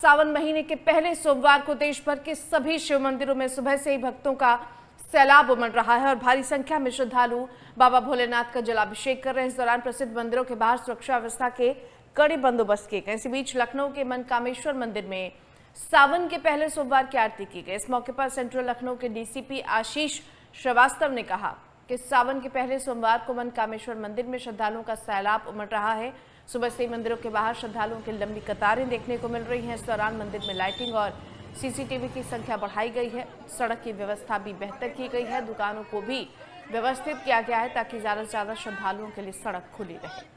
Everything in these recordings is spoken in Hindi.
सावन महीने के पहले सोमवार को देश भर के सभी शिव मंदिरों में सुबह से ही भक्तों का सैलाब उमड़ रहा है और भारी संख्या में श्रद्धालु बाबा भोलेनाथ का जलाभिषेक कर रहे हैं। इस दौरान प्रसिद्ध मंदिरों के बाहर सुरक्षा व्यवस्था के कड़े बंदोबस्त किए गए। इसी बीच लखनऊ के मनकामेश्वर मंदिर में सावन के पहले सोमवार की आरती की गई। इस मौके पर सेंट्रल लखनऊ के डीसीपी आशीष श्रीवास्तव ने कहा कि सावन के पहले सोमवार को मनकामेश्वर मंदिर में श्रद्धालुओं का सैलाब उमड़ रहा है। सुबह से ही मंदिरों के बाहर श्रद्धालुओं की लंबी कतारें देखने को मिल रही हैं। इस दौरान मंदिर में लाइटिंग और सीसीटीवी की संख्या बढ़ाई गई है। सड़क की व्यवस्था भी बेहतर की गई है। दुकानों को भी व्यवस्थित किया गया है ताकि ज्यादा से ज्यादा श्रद्धालुओं के लिए सड़क खुली रहे।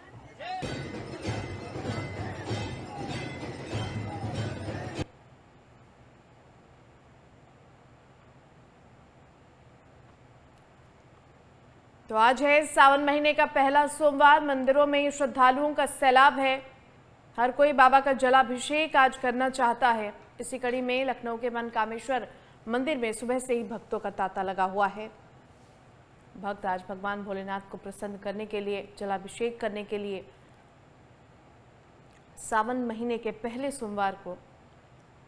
तो आज है सावन महीने का पहला सोमवार। मंदिरों में श्रद्धालुओं का सैलाब है। हर कोई बाबा का जलाभिषेक आज करना चाहता है। इसी कड़ी में लखनऊ के मनकामेश्वर मंदिर में सुबह से ही भक्तों का तांता लगा हुआ है। भक्त आज भगवान भोलेनाथ को प्रसन्न करने के लिए, जलाभिषेक करने के लिए सावन महीने के पहले सोमवार को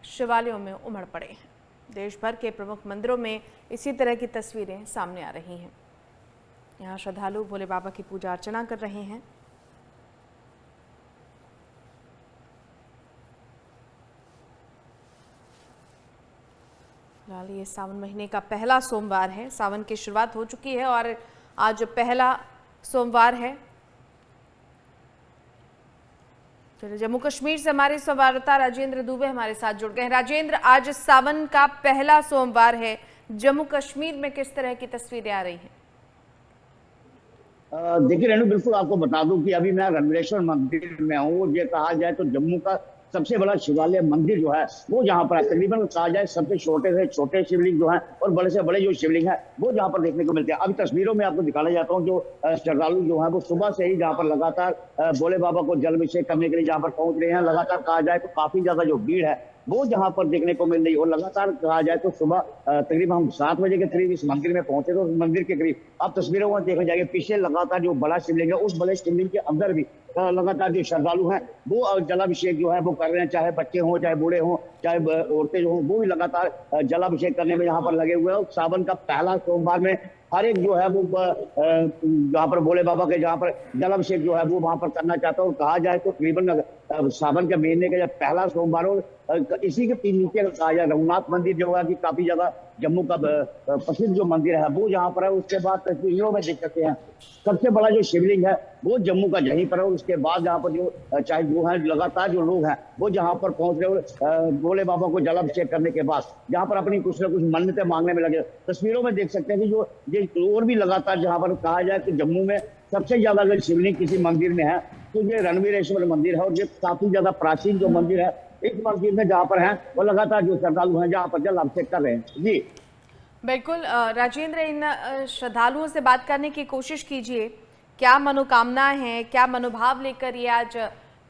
शिवालयों में उमड़ पड़े हैं। देश भर के प्रमुख मंदिरों में इसी तरह की तस्वीरें सामने आ रही हैं। यहाँ श्रद्धालु भोले बाबा की पूजा अर्चना कर रहे हैं। फिलहाल ये सावन महीने का पहला सोमवार है। सावन की शुरुआत हो चुकी है और आज पहला सोमवार है। चलिए, जम्मू कश्मीर से हमारे संवाददाता राजेंद्र दुबे हमारे साथ जुड़ गए। राजेंद्र, आज सावन का पहला सोमवार है। जम्मू कश्मीर में किस तरह की तस्वीरें आ रही हैं? देखिए रेणु, बिल्कुल आपको बता दूं कि अभी मैं रणवीरेश्वर मंदिर में हूँ। ये कहा जाए तो जम्मू का सबसे बड़ा शिवालय मंदिर जो है वो जहाँ पर है। तकरीबन कहा जाए सबसे छोटे से छोटे शिवलिंग जो है और बड़े से बड़े जो शिवलिंग है वो जहाँ पर देखने को मिलते हैं। अभी तस्वीरों में आपको दिखाना चाहता हूँ जो श्रद्धालु जो है वो सुबह से ही जहाँ पर लगातार भोले बाबा को जलाभिषेक करने के लिए जहाँ पर पहुंच रहे हैं। लगातार कहा जाए तो काफी ज्यादा जो भीड़ है वो जहाँ पर देखने को मिल रही है। और लगातार कहा जाए तो सुबह तकरीबन हम 7 बजे के करीब इस मंदिर में पहुंचे तो उस मंदिर के करीब आप तस्वीरों में देखा जाएगा पीछे लगातार जो बड़ा शिवलिंग है उस बड़े शिवलिंग के अंदर भी लगातार जो श्रद्धालु हैं वो जलाभिषेक जो है वो कर रहे हैं। चाहे बच्चे हों, चाहे बूढ़े हों, चाहे औरतें जो हों, वो भी लगातार जलाभिषेक करने में यहाँ पर लगे हुए हैं। सावन का पहला सोमवार में हर एक जो है वो जहाँ पर भोले बाबा के जहाँ पर जलाभिषेक जो है वो वहां पर करना चाहता है। और कहा जाए तो तकरीबन सावन के महीने का जब पहला सोमवार हो, इसी के नीचे कहा जाए रघुनाथ मंदिर जो है कि काफी जगह जम्मू का प्रसिद्ध जो मंदिर है वो जहाँ पर है। उसके बाद तस्वीरों में देख सकते हैं सबसे बड़ा जो शिवलिंग है वो जम्मू का यहीं पर है। उसके बाद जहाँ पर जो चाहे जो है लगातार जो लोग हैं वो जहाँ पर पहुंच रहे भोले बाबा को जलाभिषेक करने के बाद जहाँ पर अपनी कुछ न कुछ मन्नतें मांगने में लगे। तस्वीरों में देख सकते हैं कि जो ये और भी लगातार जहाँ पर कहा जाए कि जम्मू में सबसे ज्यादा अगर शिवलिंग किसी मंदिर में है तो ये रणवीरेश्वर मंदिर है। और ये काफी ज्यादा प्राचीन जो मंदिर है, इस मंदिर में जहाँ पर है वो लगातार जो श्रद्धालु हैं जहाँ पर जलाभिषेक कर रहे हैं। जी बिल्कुल राजेंद्र, इन श्रद्धालुओं से बात करने की कोशिश कीजिए। क्या मनोकामनाएं हैं, क्या मनोभाव लेकर ये आज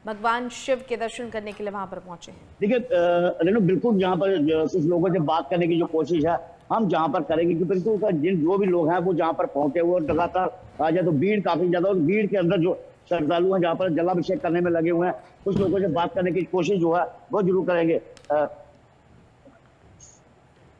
भगवान शिव के दर्शन करने के लिए वहां पर पहुंचे हैं? देखिए रेणु, बिल्कुल यहाँ पर कुछ लोगों से बात करने की जो कोशिश है हम जहाँ पर करेंगे कि बिल्कुल जिन जो भी लोग हैं वो जहाँ पर पहुंचे हुए लगातार आ जाए तो भीड़ काफी ज्यादा और भीड़ के अंदर जो श्रद्धालु हैं जहाँ पर जलाभिषेक करने में लगे हुए हैं कुछ लोगों से बात करने की कोशिश जो है वो जरूर करेंगे।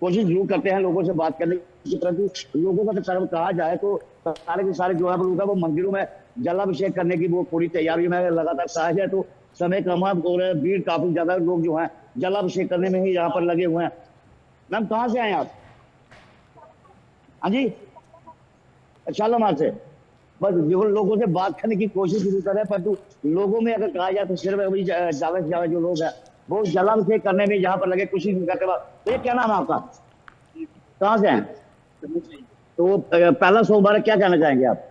कोशिश जरूर करते हैं लोगों से बात करने की, परंतु लोगों का तरफ कहा जाए तो सारे के सारे जो है वो मंदिरों में जलाभिषेक करने की वो पूरी तैयारी में लगातार कहा जाए तो समय कम है और भीड़ काफी ज्यादा लोग जो है जलाभिषेक करने में ही यहाँ पर लगे हुए हैं। मैम कहाँ से आए आप? हाँ जी, शालामार से। बस लोगों से बात करने की कोशिश जरूर करें, परंतु लोगों में अगर कहा जाए तो सिर्फ अभी ज्यादा से ज्यादा जो लोग हैं वो जलाभिषेक करने में यहाँ पर लगे कोशिश नहीं करते। तो ये क्या नाम है आपका? कहाँ से हैं? तो पहला सोमवार क्या कहना चाहेंगे आप?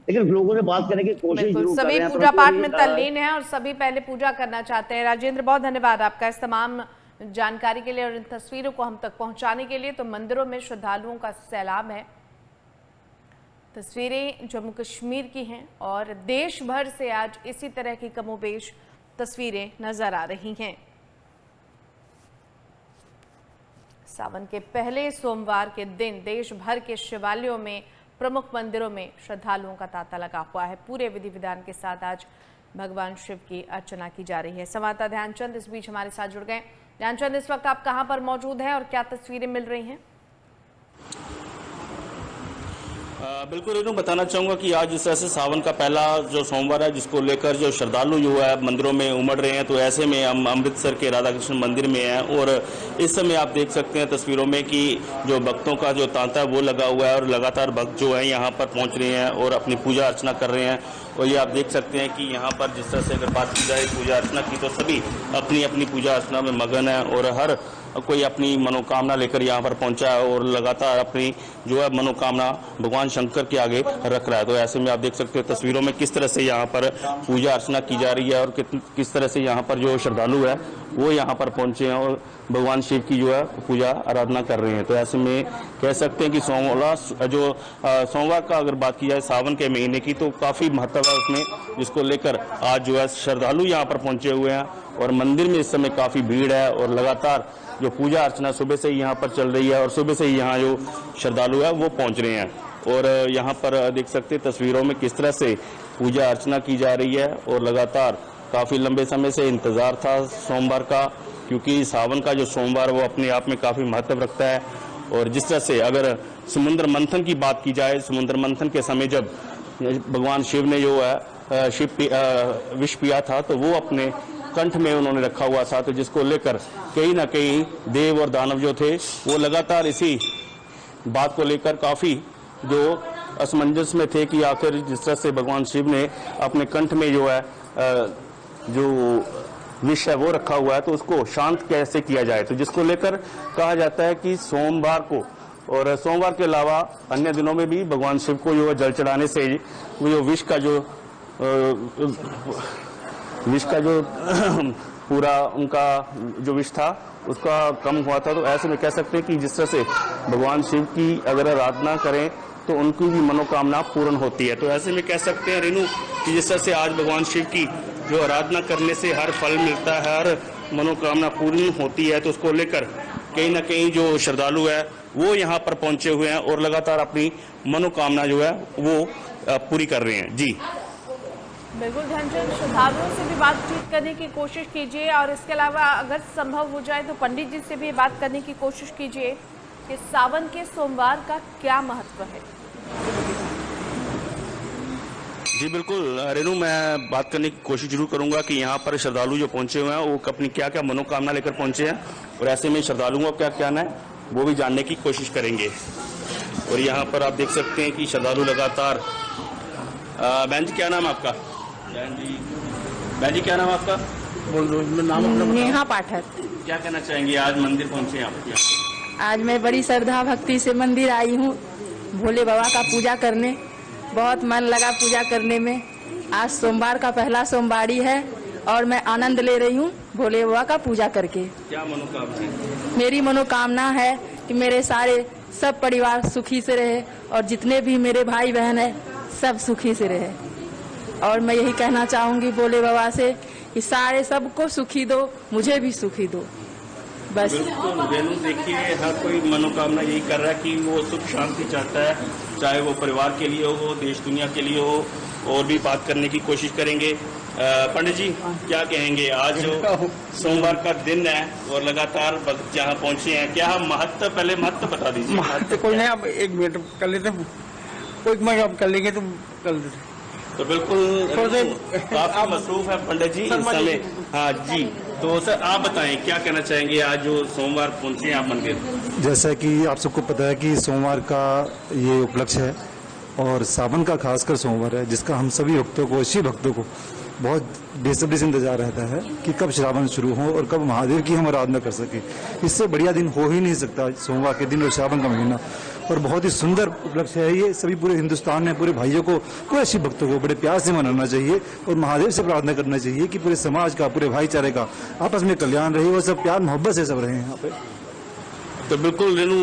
लेकिन लोगों से बात करने की कोशिश जरूर कर रहे हैं। सभी पूजा पाठ में तल्लीन है और सभी पहले पूजा करना चाहते हैं। राजेंद्र, बहुत धन्यवाद आपका इस तमाम जानकारी के लिए और इन तस्वीरों को हम तक पहुंचाने के लिए। तो मंदिरों में श्रद्धालुओं का सैलाब है। तस्वीरें जम्मू कश्मीर की हैं और देश भर से आज इसी तरह की कमोबेश तस्वीरें नजर आ रही हैं। सावन के पहले सोमवार के दिन देश भर के शिवालयों में, प्रमुख मंदिरों में श्रद्धालुओं का तांता लगा हुआ है। पूरे विधि विधान के साथ आज भगवान शिव की अर्चना की जा रही है। संवाददाता ध्यानचंद इस बीच हमारे साथ जुड़ गए। ध्यानचंद, इस वक्त आप कहां पर मौजूद हैं और क्या तस्वीरें मिल रही हैं? बिल्कुल रेनू, बताना चाहूँगा कि आज जिस तरह से सावन का पहला जो सोमवार है, जिसको लेकर जो श्रद्धालु जो है मंदिरों में उमड़ रहे हैं, तो ऐसे में हम अमृतसर के राधा कृष्ण मंदिर में हैं और इस समय आप देख सकते हैं तस्वीरों में कि जो भक्तों का जो तांता है वो लगा हुआ है और लगातार भक्त जो है यहाँ पर पहुँच रहे हैं और अपनी पूजा अर्चना कर रहे हैं। और ये आप देख सकते हैं कि यहाँ पर जिस तरह से अगर बात की जाए पूजा अर्चना की, तो सभी अपनी अपनी पूजा अर्चना में मगन है और हर कोई अपनी मनोकामना लेकर यहाँ पर पहुंचा है और लगातार अपनी जो है मनोकामना भगवान शंकर के आगे रख रहा है। तो ऐसे में आप देख सकते हो तस्वीरों में किस तरह से यहाँ पर पूजा अर्चना की जा रही है और किस तरह से यहाँ पर जो श्रद्धालु है वो यहाँ पर पहुंचे हैं और भगवान शिव की जो है पूजा आराधना कर रहे हैं। तो ऐसे में कह सकते हैं कि सोमवार का अगर बात की जाए सावन के महीने की, तो काफ़ी महत्व है उसमें, जिसको लेकर आज जो है श्रद्धालु यहाँ पर पहुंचे हुए हैं और मंदिर में इस समय काफ़ी भीड़ है और लगातार जो पूजा अर्चना सुबह से ही यहाँ पर चल रही है और सुबह से ही यहाँ जो श्रद्धालु है वो पहुँच रहे हैं। और यहाँ पर देख सकते हैं तस्वीरों में किस तरह से पूजा अर्चना की जा रही है और लगातार काफ़ी लंबे समय से इंतज़ार था सोमवार का, क्योंकि सावन का जो सोमवार वो अपने आप में काफ़ी महत्व रखता है। और जिस तरह से अगर समुद्र मंथन की बात की जाए, समुद्र मंथन के समय जब भगवान शिव ने जो है विष पिया था, तो वो अपने कंठ में उन्होंने रखा हुआ था, तो जिसको लेकर कहीं ना कहीं देव और दानव जो थे वो लगातार इसी बात को लेकर काफ़ी जो असमंजस में थे कि आखिर जिस तरह से भगवान शिव ने अपने कंठ में जो है जो विष है वो रखा हुआ है, तो उसको शांत कैसे किया जाए। तो जिसको लेकर कहा जाता है कि सोमवार को और सोमवार के अलावा अन्य दिनों में भी भगवान शिव को जो जल चढ़ाने से वो जो विष का जो पूरा उनका जो विष था उसका कम हुआ था। तो ऐसे में कह सकते हैं कि जिस तरह से भगवान शिव की अगर आराधना करें तो उनकी भी मनोकामना पूर्ण होती है। तो ऐसे में कह सकते हैं रेनू कि जिस तरह से आज भगवान शिव की जो आराधना करने से हर फल मिलता है, हर मनोकामना पूर्ण होती है, तो उसको लेकर कहीं ना कहीं जो श्रद्धालु है वो यहाँ पर पहुंचे हुए हैं और लगातार अपनी मनोकामना जो है वो पूरी कर रहे हैं। जी बिल्कुल ध्यानचंद, श्रद्धालुओं से भी बातचीत करने की कोशिश कीजिए और इसके अलावा अगर संभव हो जाए तो पंडित जी से भी बात करने की कोशिश कीजिए कि सावन के सोमवार का क्या महत्व है। जी बिल्कुल रेनू, मैं बात करने की कोशिश जरूर करूंगा कि यहाँ पर श्रद्धालु जो पहुंचे हुए हैं वो अपनी क्या क्या मनोकामना लेकर पहुंचे हैं और ऐसे में श्रद्धालुओं का क्या कहना है वो भी जानने की कोशिश करेंगे। और यहाँ पर आप देख सकते हैं कि श्रद्धालु लगातार बहन जी क्या नाम है आपका? बहन जी क्या नाम है आपका? बोल दो नाम अपना। नेहा पाठक। क्या कहना चाहेंगे, आज मंदिर पहुंचे हैं आप? आज मैं बड़ी श्रद्धा भक्ति से मंदिर आई हूँ भोले बाबा का पूजा करने। बहुत मन लगा पूजा करने में। आज सोमवार का पहला सोमवारी है और मैं आनंद ले रही हूँ भोले बाबा का पूजा करके। क्या मनोकामना है? मेरी मनोकामना है कि मेरे सारे सब परिवार सुखी से रहे और जितने भी मेरे भाई बहन है सब सुखी से रहे। और मैं यही कहना चाहूंगी भोले बाबा से कि सारे सबको सुखी दो, मुझे भी सुखी दो, बस। बिल्कुल देखिए, हर कोई मनोकामना यही कर रहा है कि वो सुख शांति चाहता है, चाहे वो परिवार के लिए हो, देश दुनिया के लिए हो। और भी बात करने की कोशिश करेंगे। पंडित जी क्या कहेंगे, आज जो सोमवार का दिन है और लगातार भक्त जहाँ पहुंचे हैं, क्या महत्व, पहले महत्व बता दीजिए। महत्व कोई नहीं, आप एक मिनट कर लेते हैं, कोई मिनट आप कर लेंगे तो कर लेते। तो बिल्कुल काफी मसरूफ है पंडित जी इस समय। हाँ जी, तो सर आप बताएं क्या कहना चाहेंगे, आज जो सोमवार पहुंचे हैं आप मंदिर? जैसा कि आप सबको पता है कि सोमवार का ये उपलक्ष्य है और सावन का खासकर सोमवार है, जिसका हम सभी भक्तों को, शिव भक्तों को बहुत बेसब्री से इंतजार रहता है कि कब श्रावण शुरू हो और कब महादेव की हम आराधना कर सके। इससे बढ़िया दिन हो ही नहीं सकता सोमवार के दिन और श्रावण का महीना। और बहुत ही सुंदर उपलक्ष्य है ये। सभी पूरे हिंदुस्तान में पूरे भाइयों को, पूरे शिव भक्तों को बड़े प्यार से मनाना चाहिए और महादेव से प्रार्थना करना चाहिए कि पूरे समाज का, पूरे भाईचारे का आपस में कल्याण रहे और सब प्यार मोहब्बत से सब रहे यहाँ पे। तो बिल्कुल रेनू,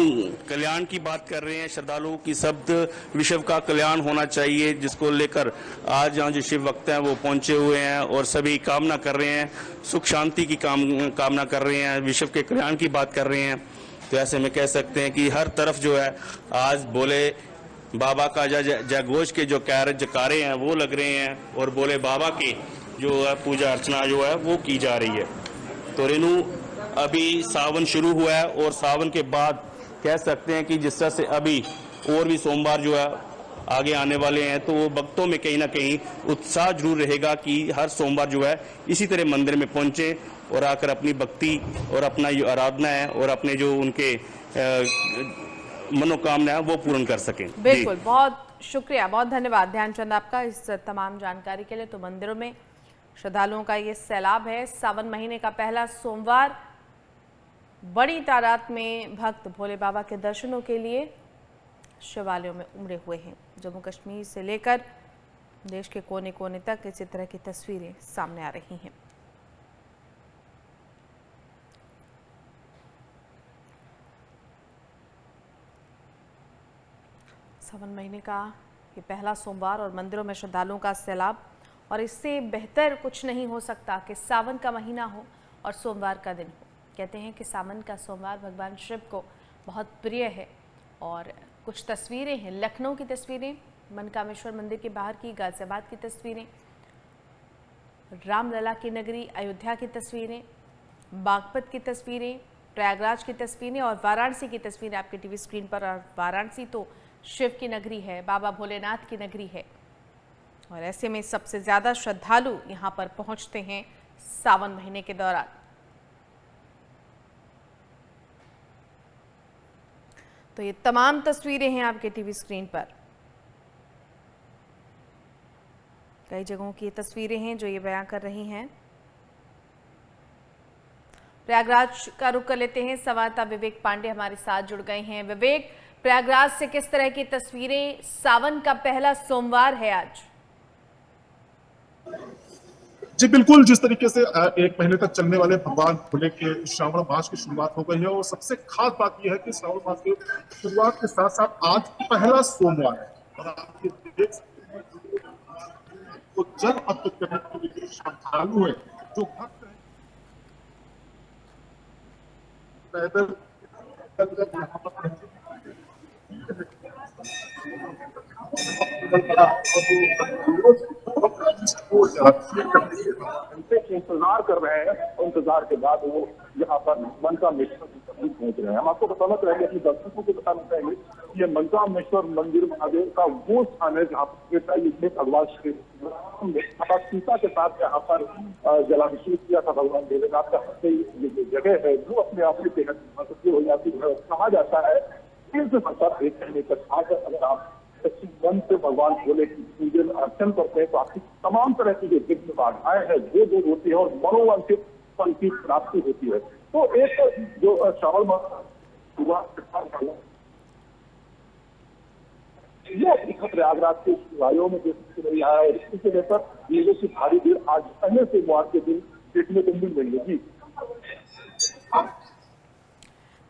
कल्याण की बात कर रहे हैं श्रद्धालुओं की, शब्द विश्व का कल्याण होना चाहिए, जिसको लेकर आज यहाँ जो शिव भक्त हैं वो पहुंचे हुए हैं और सभी कामना कर रहे हैं, सुख शांति की कामना कर रहे हैं, विश्व के कल्याण की बात कर रहे हैं। तो ऐसे में कह सकते हैं कि हर तरफ जो है आज भोले बाबा का जयघोष के जो जयकारे हैं वो लग रहे हैं और भोले बाबा के जो है पूजा अर्चना जो है वो की जा रही है। तो रेनू, अभी सावन शुरू हुआ है और सावन के बाद कह सकते हैं कि जिस तरह से अभी और भी सोमवार जो है आगे आने वाले हैं, तो वो भक्तों में कहीं ना कहीं उत्साह जरूर रहेगा कि हर सोमवार जो है इसी तरह मंदिर में पहुंचे और आकर अपनी भक्ति और अपना जो आराधना है और अपने जो उनके मनोकामना है वो पूर्ण कर सकें। बिल्कुल, बहुत शुक्रिया, बहुत धन्यवाद ध्यानचंद आपका इस तमाम जानकारी के लिए। तो मंदिरों में श्रद्धालुओं का ये सैलाब है। सावन महीने का पहला सोमवार, बड़ी तादाद में भक्त भोले बाबा के दर्शनों के लिए शिवालयों में उमड़े हुए हैं। जम्मू कश्मीर से लेकर देश के कोने कोने तक इसी तरह की तस्वीरें सामने आ रही हैं। सावन महीने का ये पहला सोमवार और मंदिरों में श्रद्धालुओं का सैलाब, और इससे बेहतर कुछ नहीं हो सकता कि सावन का महीना हो और सोमवार का दिन हो। कहते हैं कि सावन का सोमवार भगवान शिव को बहुत प्रिय है। और कुछ तस्वीरें हैं, लखनऊ की तस्वीरें, मनकामेश्वर मंदिर के बाहर की, गाजियाबाद की तस्वीरें, रामलला की नगरी अयोध्या की तस्वीरें, बागपत की तस्वीरें, प्रयागराज की तस्वीरें और वाराणसी की तस्वीरें आपके टीवी स्क्रीन पर। और वाराणसी तो शिव की नगरी है, बाबा भोलेनाथ की नगरी है, और ऐसे में सबसे ज़्यादा श्रद्धालु यहाँ पर पहुँचते हैं सावन महीने के दौरान। तो ये तमाम तस्वीरें हैं आपके टीवी स्क्रीन पर। कई जगहों की तस्वीरें हैं जो ये बयां कर रही हैं। प्रयागराज का रुख कर लेते हैं, संवाददाता विवेक पांडे हमारे साथ जुड़ गए हैं। विवेक, प्रयागराज से किस तरह की तस्वीरें? सावन का पहला सोमवार है आज। जी बिल्कुल, जिस तरीके से एक महीने तक चलने वाले भगवान भोले के श्रावण मास की शुरुआत हो गई है, और सबसे खास बात यह है कि श्रावण मास की शुरुआत के साथ साथ आज पहला सोमवार है। और आप ये देख सकते हैं तो जल अर्पित करने के लिए श्रद्धालु है, जो भक्त हैं पैदल यहाँ पर इंतजार कर रहे हैं। इंतजार के बाद वो यहाँ पर मनकामेश्वर पहुंच रहे हैं। हम आपको बताना चाहेंगे, अपने दर्शकों को बताना चाहेंगे, ये मनकामेश्वर मंदिर महादेव का वो स्थान है जहाँ पर भगवान श्री माता सीता के साथ यहाँ पर जलाभिषेक किया था भगवान भोलेनाथ का। ये जो जगह है वो अपने आप में बेहद महत्वपूर्ण हो जाती है। कहा जाता है इस मतलब एक महीने तक अगर आप मन से भगवान भोले की पूजन अर्चन करते हैं तो आपकी तमाम तरह की जो विघ्न बाधाएं हैं वो दूर होती है और मनोवांछित फल की प्राप्ति होती है। तो एक जो श्रावण मास प्रयागराज के शिवालयों में देखने नहीं आया है, इससे लेकर लोगों की भारी भीड़ आज पहले सोमवार के दिन देखने को मिल रही है। जी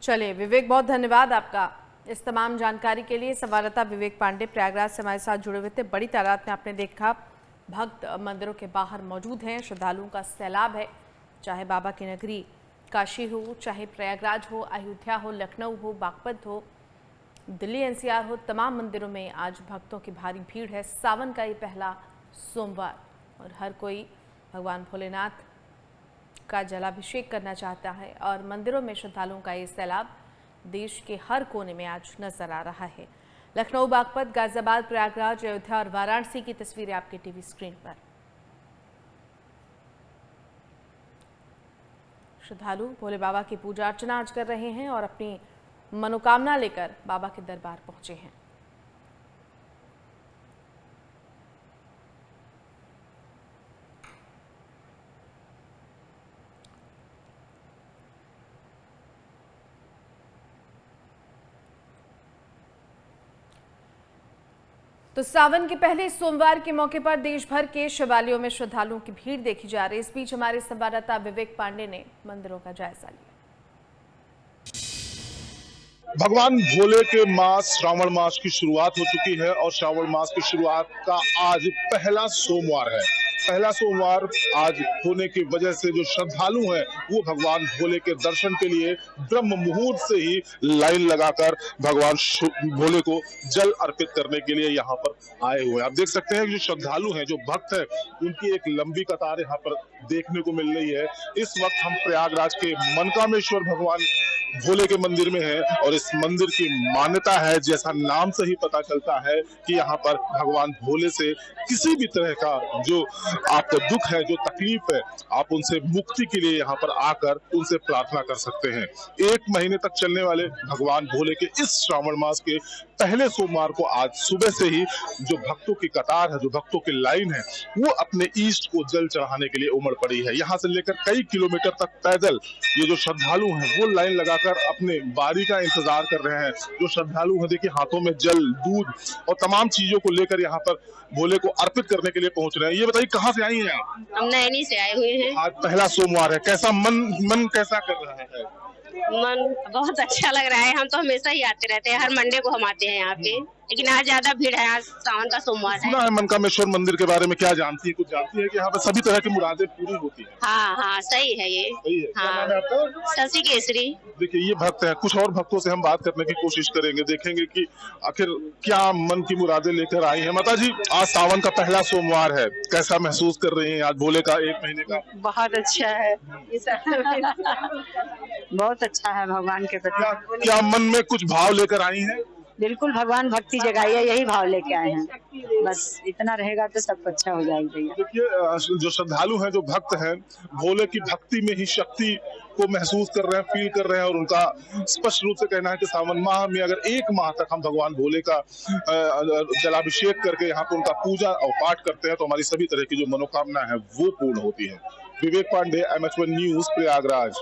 चलिए विवेक, बहुत धन्यवाद आपका इस तमाम जानकारी के लिए। संवाददाता विवेक पांडे प्रयागराज से हमारे साथ जुड़े हुए थे। बड़ी तादाद में आपने देखा भक्त मंदिरों के बाहर मौजूद हैं, श्रद्धालुओं का सैलाब है। चाहे बाबा की नगरी काशी हो, चाहे प्रयागराज हो, अयोध्या हो, लखनऊ हो, बागपत हो, दिल्ली एनसीआर हो, तमाम मंदिरों में आज भक्तों की भारी भीड़ है। सावन का ये पहला सोमवार और हर कोई भगवान भोलेनाथ का जलाभिषेक करना चाहता है और मंदिरों में श्रद्धालुओं का ये सैलाब देश के हर कोने में आज नजर आ रहा है। लखनऊ, बागपत, गाजियाबाद, प्रयागराज, अयोध्या और वाराणसी की तस्वीरें आपके टीवी स्क्रीन पर। श्रद्धालु भोले बाबा की पूजा अर्चना आज कर रहे हैं और अपनी मनोकामना लेकर बाबा के दरबार पहुंचे हैं। तो सावन के पहले सोमवार के मौके पर देश भर के शिवालयों में श्रद्धालुओं की भीड़ देखी जा रही है। इस बीच हमारे संवाददाता विवेक पांडे ने मंदिरों का जायजा लिया। भगवान भोले के मास श्रावण मास की शुरुआत हो चुकी है और श्रावण मास की शुरुआत का आज पहला सोमवार है। पहला सोमवार आज होने की वजह से जो श्रद्धालु हैं वो भगवान भोले के दर्शन के लिए ब्रह्म मुहूर्त से ही लाइन लगाकर भगवान भोले को जल अर्पित करने के लिए यहाँ पर आए हुए हैं। आप देख सकते हैं कि जो श्रद्धालु हैं, जो भक्त हैं, उनकी एक लंबी कतार यहाँ पर देखने को मिल रही है। इस वक्त हम प्रयागराज के मनकामेश्वर भगवान भोले के मंदिर में है और इस मंदिर की मान्यता है, जैसा नाम से ही पता चलता है कि यहाँ पर भगवान भोले से किसी भी तरह का जो आपका दुख है, जो तकलीफ है, आप उनसे मुक्ति के लिए यहाँ पर आकर उनसे प्रार्थना कर सकते हैं। 1 महीने तक चलने वाले भगवान भोले के इस श्रावण मास के पहले सोमवार को आज सुबह से ही जो भक्तों की कतार है, जो भक्तों की लाइन है, वो अपने ईष्ट को जल चढ़ाने के लिए उमड़ पड़ी है। यहाँ से लेकर कई किलोमीटर तक पैदल ये जो श्रद्धालु हैं वो लाइन लगाकर अपने बारी का इंतजार कर रहे हैं। जो श्रद्धालु हैं, देखिए हाथों में जल, दूध और तमाम चीजों को लेकर यहाँ पर भोले को अर्पित करने के लिए पहुंच रहे हैं। ये बताइए, कहाँ से आई हैं आप? हम नैनी से आए हुए हैं। आज पहला सोमवार है, कैसा मन कैसा कर रहा है? मन बहुत अच्छा लग रहा है। हम तो हमेशा ही आते रहते हैं, हर मंडे को हम आते हैं यहाँ पे, लेकिन आज ज्यादा भीड़ है, आज सावन का सोमवार है। सुना है मनकामेश्वर मंदिर के बारे में, क्या जानती है? कुछ जानती है कि यहाँ पे सभी तरह की मुरादें पूरी होती हैं? हाँ हाँ, सही है ये। सही है। क्या हाँ। नाम है आपका? शशि केसरी। देखिए, ये भक्त है, कुछ और भक्तों से हम बात करने की कोशिश करेंगे, देखेंगे कि आखिर क्या मन की मुरादें लेकर आई हैं। माता जी, आज सावन का पहला सोमवार है, कैसा महसूस कर रही हैं आज भोले का 1 महीने का? बहुत अच्छा है। बहुत अच्छा है भगवान के प्रति। क्या मन में कुछ भाव लेकर आई हैं? बिल्कुल, भगवान भक्ति जगाई है, यही भाव लेके आए हैं। बस इतना रहेगा तो सब अच्छा हो जाएगा भैया। देखिए, जो श्रद्धालु हैं, जो भक्त हैं, भोले की भक्ति में ही शक्ति को महसूस कर रहे हैं, फील कर रहे हैं और उनका स्पष्ट रूप से कहना है कि सावन माह में अगर 1 माह तक हम भगवान भोले का जलाभिषेक करके यहाँ पर उनका पूजा और पाठ करते हैं तो हमारी सभी तरह की जो मनोकामना है वो पूर्ण होती है। विवेक पांडे, MH1 न्यूज, प्रयागराज।